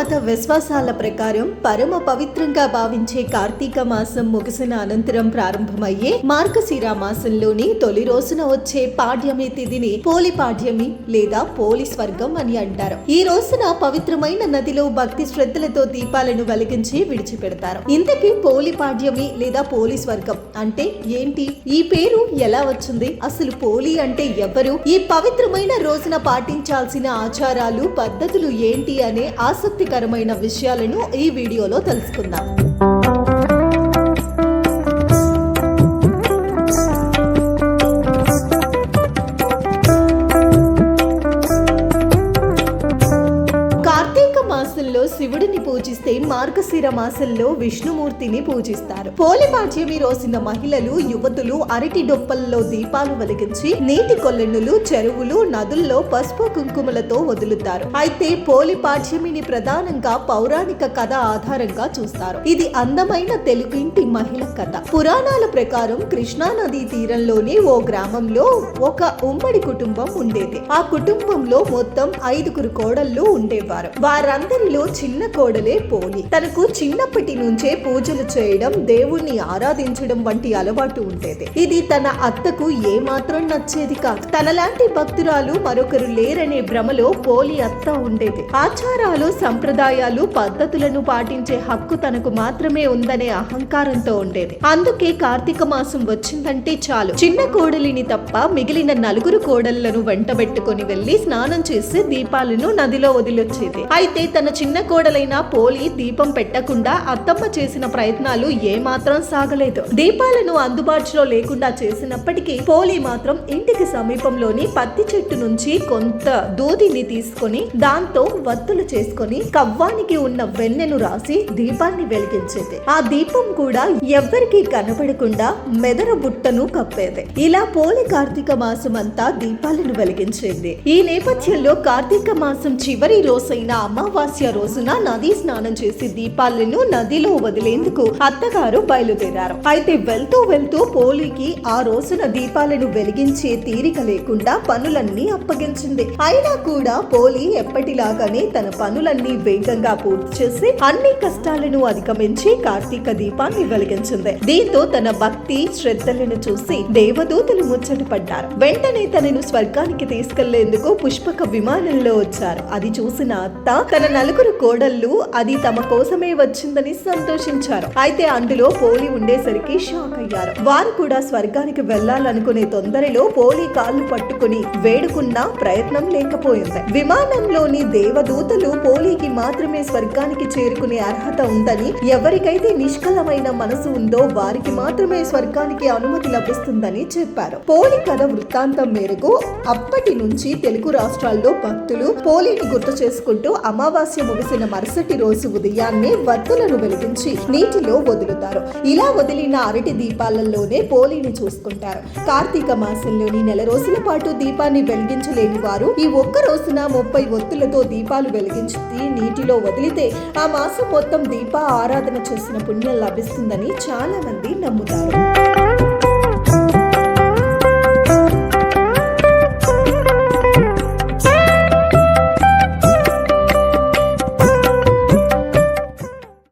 మత విశ్వాసాల ప్రకారం పరమ పవిత్రంగా భావించే కార్తీక మాసం ముగిసిన అనంతరం ప్రారంభమయ్యే మార్గశిర మాసంలోని తొలి రోజున వచ్చే పాడ్యమి తిథిని పోలి పాడ్యమి లేదా పోలి స్వర్గం అని అంటారు. ఈ రోజున పవిత్రమైన నదిలో భక్తి శ్రద్ధలతో దీపాలను వెలిగించి విడిచిపెడతారు. ఇంతకీ పోలి పాడ్యమి లేదా పోలి స్వర్గం అంటే ఏంటి? ఈ పేరు ఎలా వచ్చింది? అసలు పోలి అంటే ఎవరు? ఈ పవిత్రమైన రోజున పాటించాల్సిన ఆచారాలు, పద్ధతులు ఏంటి అనే ఆసక్తికరమైన విషయాలను ఈ వీడియోలో తెలుసుకుందాం. మాసంలో శివుడిని పూజిస్తే మార్గశిర మాసంలో విష్ణుమూర్తిని పూజిస్తారు. పోలి పాడ్యమి రోజున మహిళలు, యువతులు అరటి డొప్పల్లో దీపాలు వెలిగించి నీటి కొలనులు, చెరువులు, నదుల్లో పసుపు కుంకుమలతో వదులుతారు. అయితే పోలి పాడ్యమిని ప్రధానంగా పౌరాణిక కథ ఆధారంగా చూస్తారు. ఇది అందమైన తెలుగింటి మహిళ కథ. పురాణాల ప్రకారం కృష్ణా నదీ తీరంలోని ఓ గ్రామంలో ఒక ఉమ్మడి కుటుంబం ఉండేది. ఆ కుటుంబంలో మొత్తం 5 కోడళ్లు ఉండేవారు. వారందరిలో చిన్న కోడలే పోలి. తనకు చిన్నప్పటి నుంచే పూజలు చేయడం, దేవుణ్ణి ఆరాధించడం వంటి అలవాటు ఉండేది. ఇది తన అత్తకు ఏమాత్రం నచ్చేది కాదు. తనలాంటి భక్తురాలు మరొకరు లేరనే భ్రమలో పోలి అత్త ఉండేది. ఆచారాలు, సంప్రదాయాలు, పద్ధతులను పాటించే హక్కు తనకు మాత్రమే ఉందనే అహంకారంతో ఉండేది. అందుకే కార్తీక మాసం వచ్చిందంటే చాలు చిన్న కోడలిని తప్ప మిగిలిన 4 కోడళ్లను వెంటబెట్టుకుని వెళ్లి స్నానం చేసి దీపాలను నదిలో వదిలొచ్చేది. అయితే తన చిన్న కోడలైన పోలి దీపం పెట్టకుండా అత్తమ్మ చేసిన ప్రయత్నాలు ఏమాత్రం సాగలేదు. దీపాలను అందుబాటులో లేకుండా చేసినప్పటికీ పోలి మాత్రం ఇంటికి సమీపంలోని పత్తి చెట్టు నుంచి కొంత దూదిని తీసుకొని దాంతో వత్తులు చేసుకొని కవ్వానికి ఉన్న వెన్నెను రాసి దీపాన్ని వెలిగించేది. ఆ దీపం కూడా ఎవ్వరికీ కనబడకుండా మెదర బుట్టను కప్పేది. ఇలా పోలి కార్తీక మాసం అంతా దీపాలను వెలిగించేది. ఈ నేపథ్యంలో కార్తీక మాసం చివరి రోజైన అమావాస్య రోజున నదీ స్నానం చేసి దీపాలను నదిలో వదిలేందుకు అత్తగారు బయలుదేరారు. అయితే వెళ్తూ వెళ్తూ పోలికి ఆ రోజున దీపాలను వెలిగించే తీరిక లేకుండా పనులన్నీ అప్పగించింది. అయినా కూడా పోలి ఎప్పటిలాగానే తన పనులన్నీ వేగంగా పూర్తి చేసి అన్ని కష్టాలను అధిగమించి కార్తీక దీపాన్ని వెలిగించింది. దీంతో తన భక్తి శ్రద్ధలను చూసి దేవదూతలు ముచ్చటపడ్డారు. వెంటనే తనను స్వర్గానికి తీసుకెళ్లేందుకు పుష్పక విమానంలో వచ్చారు. అది చూసిన అత్త తన 4 కోడళ్ళు అది తమ కోసమే వచ్చిందని సంతోషించారు. అయితే అందులో పోలి ఉండేసరికి షాక్ అయ్యారు. వారు కూడా స్వర్గానికి వెళ్లాలనుకునే తొందరలో పోలి కాళ్ళు పట్టుకుని వేడుకున్నా ప్రయత్నం లేకపోయింది. విమానంలోని దేవదూతలు పోలికి మాత్రమే స్వర్గానికి చేరుకునే అర్హత ఉందని, ఎవరికైతే నిష్కలమైన మనసు ఉందో వారికి మాత్రమే స్వర్గానికి అనుమతి లభిస్తుందని చెప్పారు. పోలి కథ వృత్తాంతం మేరకు అప్పటి నుంచి తెలుగు రాష్ట్రాల్లో భక్తులు పోలిని గుర్తు చేసుకుంటూ అమావాస్య ముగిసిన మరుసటి రోజు ఉదయాన్నే వత్తులను వెలిగించి నీటిలో వదులుతారు. ఇలా వదిలిన అరటి దీపాలలోనే పోలిని చూసుకుంటారు. కార్తీక మాసంలోని 1 రోజుల పాటు దీపాన్ని వెలిగించలేని వారు ఈ ఒక్క రోజున 30 ఒత్తులతో దీపాలు వెలిగించి నీటిలో వదిలితే ఆ మాసం మొత్తం దీప ఆరాధన చేసిన పుణ్యం లభిస్తుందని చాలా మంది నమ్ముతారు.